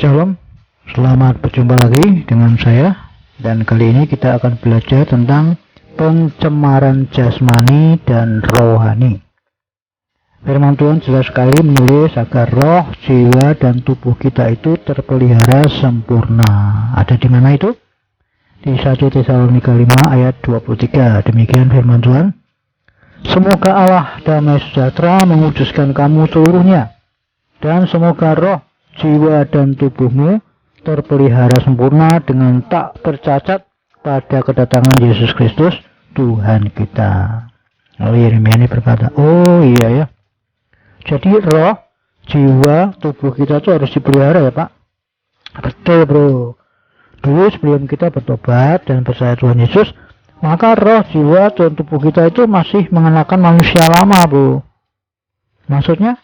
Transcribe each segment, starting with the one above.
Shalom, selamat berjumpa lagi dengan saya. Dan kali ini kita akan belajar tentang pencemaran jasmani dan rohani. Firman Tuhan jelas sekali menulis agar roh, jiwa, dan tubuh kita itu terpelihara sempurna. Ada di mana itu? Di 1 Tesalonika 5 ayat 23. Demikian firman Tuhan. Semoga Allah damai sejahtera menguduskan kamu seluruhnya, dan semoga roh, jiwa, dan tubuhmu terpelihara sempurna dengan tak tercacat pada kedatangan Yesus Kristus Tuhan kita. Lalu Yeremia ini berkata, oh iya ya, jadi roh, jiwa, tubuh kita itu harus dipelihara ya Pak. Betul bro. Dulu sebelum kita bertobat dan percaya Tuhan Yesus, maka roh, jiwa, dan tubuh kita itu masih mengenakan manusia lama bro. Maksudnya?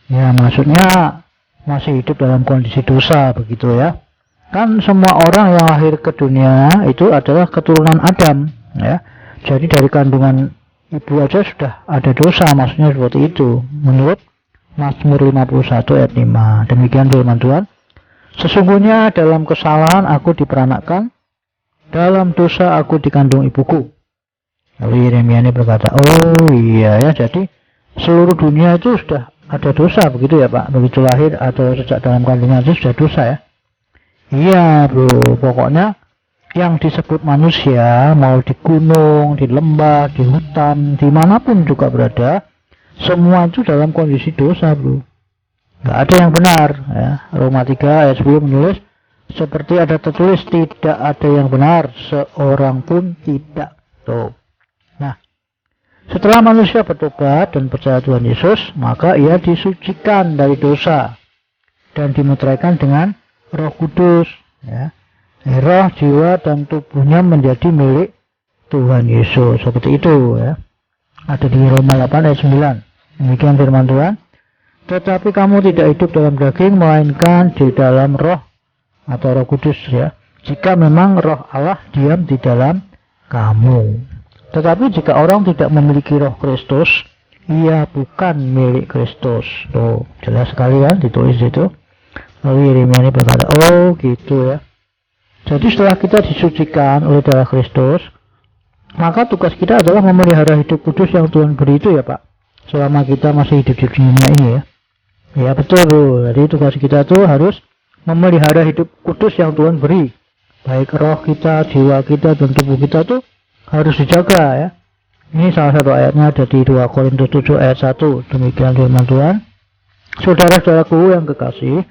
Ya maksudnya masih hidup dalam kondisi dosa begitu ya. Kan semua orang yang lahir ke dunia itu adalah keturunan Adam ya. Jadi dari kandungan ibu aja sudah ada dosa, maksudnya seperti itu menurut Mazmur 51 ayat 5. Demikian firman Tuhan. Sesungguhnya dalam kesalahan aku diperanakkan, dalam dosa aku dikandung ibuku. Lalu Yeremia ini berkata, oh iya ya, jadi seluruh dunia itu sudah ada dosa begitu ya Pak, begitu lahir atau sejak dalam kandungan itu sudah dosa ya. Iya bro, pokoknya yang disebut manusia mau di gunung, di lembah, di hutan, dimanapun juga berada, semua itu dalam kondisi dosa bro. Gak ada yang benar ya. Roma 3 ayat 10 menulis, seperti ada tertulis, tidak ada yang benar, seorang pun tidak. Tuh. Nah, setelah manusia bertobat dan percaya Tuhan Yesus, maka ia disucikan dari dosa dan dimeteraikan dengan Roh Kudus ya. Roh, jiwa, dan tubuhnya menjadi milik Tuhan Yesus. Seperti itu ya. Ada di Roma 8 ayat 9. Demikian firman Tuhan. Tetapi kamu tidak hidup dalam daging, melainkan di dalam roh atau Roh Kudus ya. Jika memang roh Allah diam di dalam kamu. Tetapi jika orang tidak memiliki roh Kristus, ia bukan milik Kristus. Tuh, jelas sekali kan ditulis itu. Lalu Yeremia ini berkata, oh gitu ya. Jadi setelah kita disucikan oleh darah Kristus, maka tugas kita adalah memelihara hidup kudus yang Tuhan beri itu ya Pak. Selama kita masih hidup di dunia ini ya. Ya betul bro. Jadi tugas kita tuh harus memelihara hidup kudus yang Tuhan beri. Baik roh kita, jiwa kita, dan tubuh kita tuh harus dijaga ya. Ini salah satu ayatnya ada di 2 Korintus 7 ayat 1. Demikian firman Tuhan. Saudara-saudaraku yang kekasih,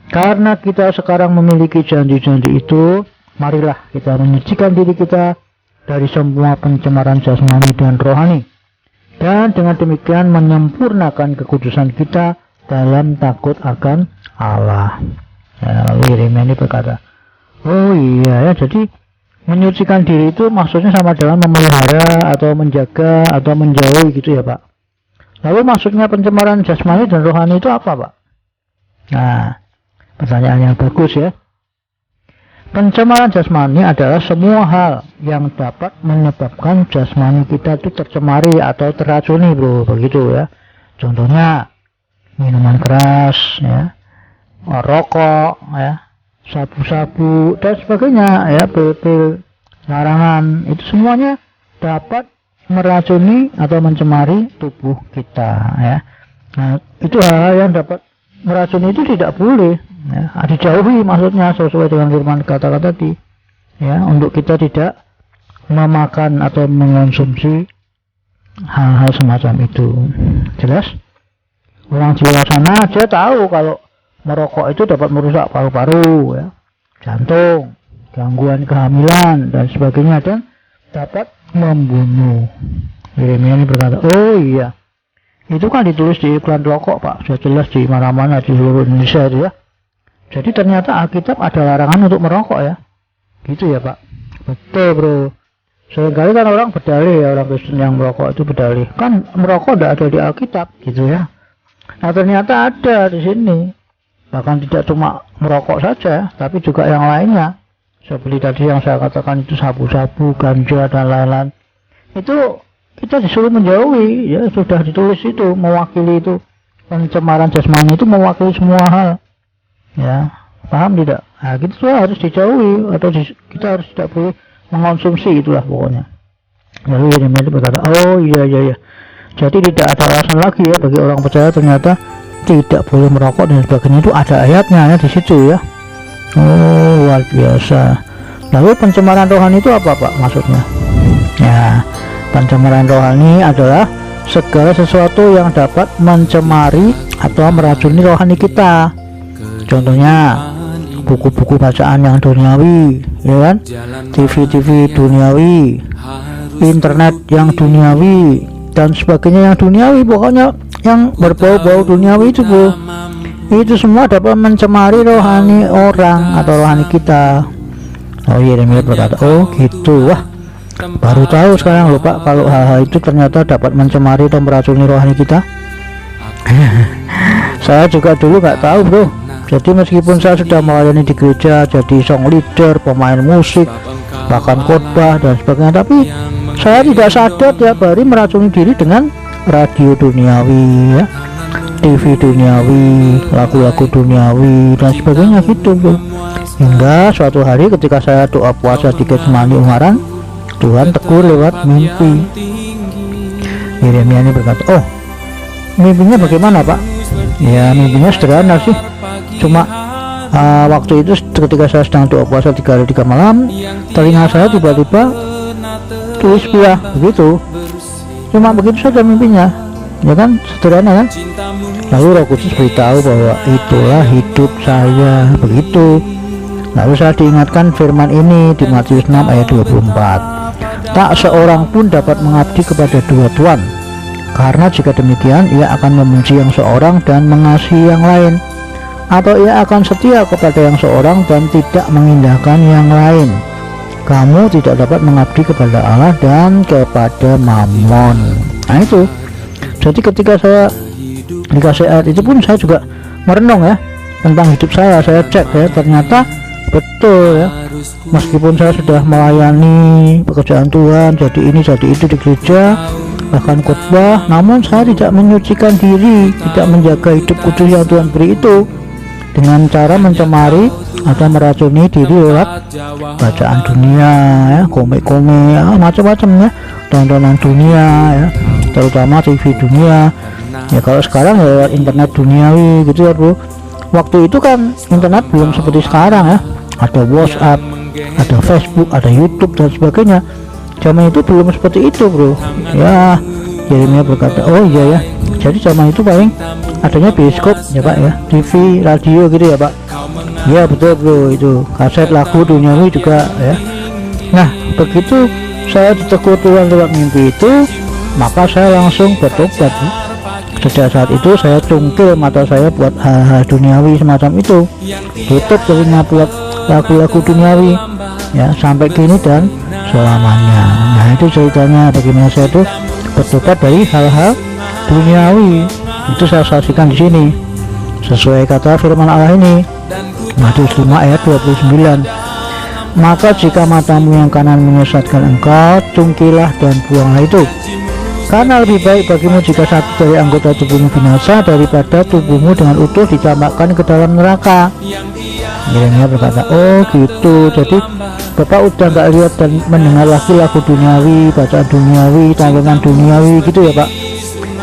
karena kita sekarang memiliki janji-janji itu, marilah kita menyucikan diri kita dari semua pencemaran jasmani dan rohani, dan dengan demikian menyempurnakan kekudusan kita dalam takut akan Allah. Lalu Yeremia ini berkata, oh iya ya, jadi menyucikan diri itu maksudnya sama dengan memelihara atau menjaga atau menjauhi gitu ya Pak. Lalu maksudnya pencemaran jasmani dan rohani itu apa Pak? Nah, pertanyaan yang bagus ya. Pencemaran jasmani adalah semua hal yang dapat menyebabkan jasmani kita itu tercemari atau teracuni bro, begitu ya. Contohnya minuman keras ya, rokok ya, sabu-sabu dan sebagainya ya, pil-pil larangan, itu semuanya dapat meracuni atau mencemari tubuh kita ya. Nah, itu hal-hal yang dapat meracuni itu tidak boleh ya, dijauhi maksudnya sesuai dengan firman kata-kata tadi ya, untuk kita tidak memakan atau mengonsumsi hal-hal semacam itu. Jelas? Orang di luar sana aja tahu kalau merokok itu dapat merusak paru-paru ya, jantung, gangguan kehamilan dan sebagainya, dan dapat membunuh. Yeremia ini berkata, oh iya, itu kan ditulis di iklan rokok Pak, sudah jelas di mana-mana di seluruh Indonesia itu ya. Jadi ternyata Alkitab ada larangan untuk merokok ya, gitu ya Pak. Betul bro. Seringkali kan orang berdalih ya, orang Kristen yang merokok itu berdalih, kan merokok tidak ada di Alkitab gitu ya. Nah ternyata ada di sini. Bahkan tidak cuma merokok saja, tapi juga yang lainnya. Seperti tadi yang saya katakan itu sabu-sabu, ganja, dan lain-lain. Itu kita disuruh menjauhi, ya sudah ditulis itu, mewakili itu. Pencemaran jasmani itu mewakili semua hal. Ya, Paham tidak? Nah, gitu harus dijauhi atau kita harus tidak boleh mengonsumsi, itulah pokoknya. Lalu Yeremia berkata, oh iya. Jadi tidak ada alasan lagi ya bagi orang percaya ternyata tidak boleh merokok dan sebagainya, itu ada ayatnya ya di situ ya. Oh, luar biasa. Lalu pencemaran rohani itu apa Pak maksudnya? Ya, pencemaran rohani adalah segala sesuatu yang dapat mencemari atau meracuni rohani kita. Contohnya buku-buku bacaan yang duniawi, ya kan? TV duniawi, internet yang duniawi dan sebagainya yang duniawi, pokoknya yang berbau-bau duniawi itu Bu. Itu semua dapat mencemari rohani orang atau rohani kita. Oh Yeremia berkata, oh gitu, wah baru tahu sekarang loh Pak kalau hal-hal itu ternyata dapat mencemari atau meracuni rohani kita. Saya juga dulu nggak tahu Bro. Jadi meskipun saya sudah melayani di gereja, jadi song leader, pemain musik, bahkan khotbah dan sebagainya, tapi saya tidak sadar tiap hari meracuni diri dengan radio duniawi ya, TV duniawi, lagu-lagu duniawi dan sebagainya gitu Bro. Hingga suatu hari ketika saya doa puasa di Getsemani Ungaran, Tuhan tegur lewat mimpi. Yeremia ini berkata, oh mimpinya bagaimana Pak? Ya mimpinya sederhana sih, cuma waktu itu ketika saya sedang doa puasa 3 hari 3 malam, telinga saya tiba-tiba tulis buah begitu, cuma begitu saja mimpinya, ya kan, sederhana kan. Lalu Roh Kudus beritahu bahwa itulah hidup saya, begitu. Lalu saya diingatkan firman ini di Matius 6 ayat 24, tak seorang pun dapat mengabdi kepada dua tuan, karena jika demikian ia akan membenci yang seorang dan mengasihi yang lain, atau ia akan setia kepada yang seorang dan tidak mengindahkan yang lain. Kamu tidak dapat mengabdi kepada Allah dan kepada Mammon. Nah itu, jadi ketika saya dikasih ayat itu pun saya juga merenung ya tentang hidup saya cek ya, ternyata betul ya, meskipun saya sudah melayani pekerjaan Tuhan, jadi ini jadi itu di gereja, bahkan khotbah, namun saya tidak menyucikan diri, tidak menjaga hidup kudus yang Tuhan beri itu dengan cara mencemari atau meracuni diri lewat bacaan dunia ya, komik-komik ya, macam-macam ya, tontonan dunia ya, terutama TV dunia ya. Kalau sekarang lewat internet duniawi gitu ya Bro. Waktu itu kan internet belum seperti sekarang ya, ada WhatsApp, ada Facebook, ada YouTube dan sebagainya. Zaman itu belum seperti itu Bro ya. Yeremia berkata, oh iya ya, jadi zaman itu paling adanya bioskop ya Pak ya, TV, radio gitu ya Pak. Ya betul Bro, itu kaset lagu duniawi juga ya. Nah begitu saya ditegur Tuhan lewat mimpi itu, maka saya langsung bertobat. Sejak saat itu saya cungkil mata saya buat hal-hal duniawi semacam itu, tutup telinga buat lagu-lagu duniawi ya, sampai kini dan selamanya. Nah itu ceritanya bagaimana saya itu bertobat dari hal-hal duniawi. Itu saya saksikan di sini sesuai kata firman Allah ini, Matius 5 ayat 29. Maka jika matamu yang kanan menyesatkan engkau, cungkilah dan buanglah itu, karena lebih baik bagimu jika satu dari anggota tubuhmu binasa daripada tubuhmu dengan utuh dicampakkan ke dalam neraka. Yeremia berkata, oh gitu, jadi Bapak udah nggak lihat dan mendengar lagi lagu duniawi, bacaan duniawi, tontonan duniawi gitu ya Pak?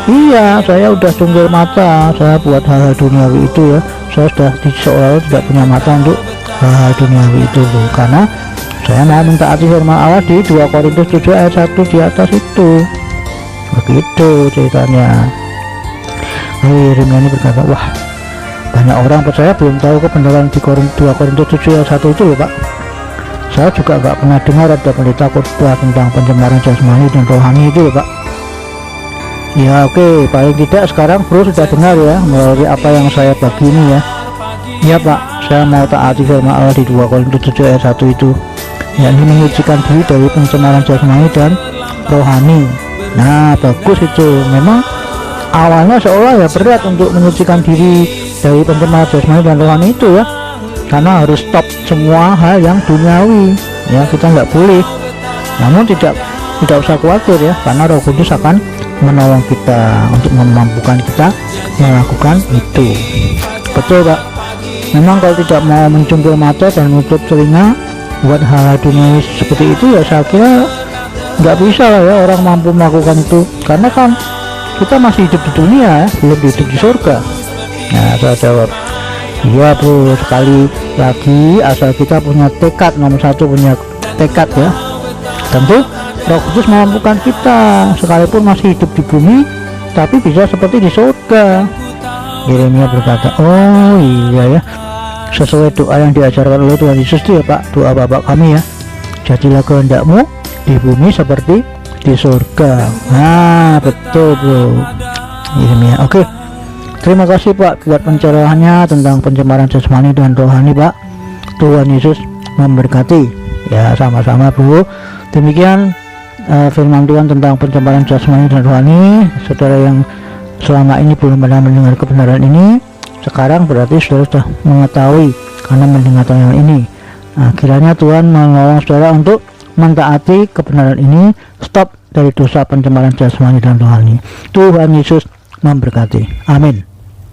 Iya, saya udah cungkil mata saya buat hal-hal duniawi itu ya. Saya sudah seolah tidak punya mata untuk hal-hal duniawi itu loh, karena saya mau mentaati firman Allah di 2 Korintus 7 ayat 1 di atas itu. Begitu ceritanya. Lalu Yeremia ini berkata, wah banyak orang percaya belum tahu kebenaran di 2 Korintus 7 ayat 1 itu loh Pak. Saya juga nggak pernah dengar ada pendeta khotbah tentang pencemaran jasmani dan rohani itu loh Pak. Ya oke, paling tidak sekarang Bro sudah dengar ya melalui apa yang saya bagi ini ya. Ya Pak, saya mau taati firman Allah di 2 Korintus 7 ayat 1 itu, yakni menyucikan diri dari pencemaran jasmani dan rohani. Nah bagus itu, memang awalnya seolah ya berat untuk menyucikan diri dari pencemaran jasmani dan rohani itu ya, karena harus stop semua hal yang duniawi ya, kita nggak boleh. Namun tidak usah khawatir ya, karena Roh Kudus akan menolong kita untuk memampukan kita melakukan itu. Betul Pak. Memang kalau tidak mau mencungkil mata dan menutup telinga buat hal dunia seperti itu, ya saya kira nggak bisa lah ya orang mampu melakukan itu, karena kan kita masih hidup di dunia ya, belum hidup di surga. Nah, saya jawab, iya bro, sekali lagi asal kita punya tekad, nomor satu punya tekad ya. Tentu Roh Kudus memampukan kita, sekalipun masih hidup di bumi, tapi bisa seperti di surga. Yeremia berkata, oh iya ya, sesuai doa yang diajarkan oleh Tuhan Yesus itu ya Pak, doa Bapak kami ya, jadilah kehendakmu di bumi seperti di surga. Nah betul bro, Yeremia. Oke, terima kasih Pak buat pencerahannya tentang pencemaran jasmani dan rohani Pak. Tuhan Yesus memberkati ya. Sama-sama bro. Demikian firman Tuhan tentang pencemaran jasmani dan rohani. Saudara yang selama ini belum pernah mendengar kebenaran ini, sekarang berarti saudara sudah mengetahui karena mendengar tayangan ini. Nah, kiranya Tuhan menolong saudara untuk mentaati kebenaran ini, stop dari dosa pencemaran jasmani dan rohani. Tuhan Yesus memberkati. Amin.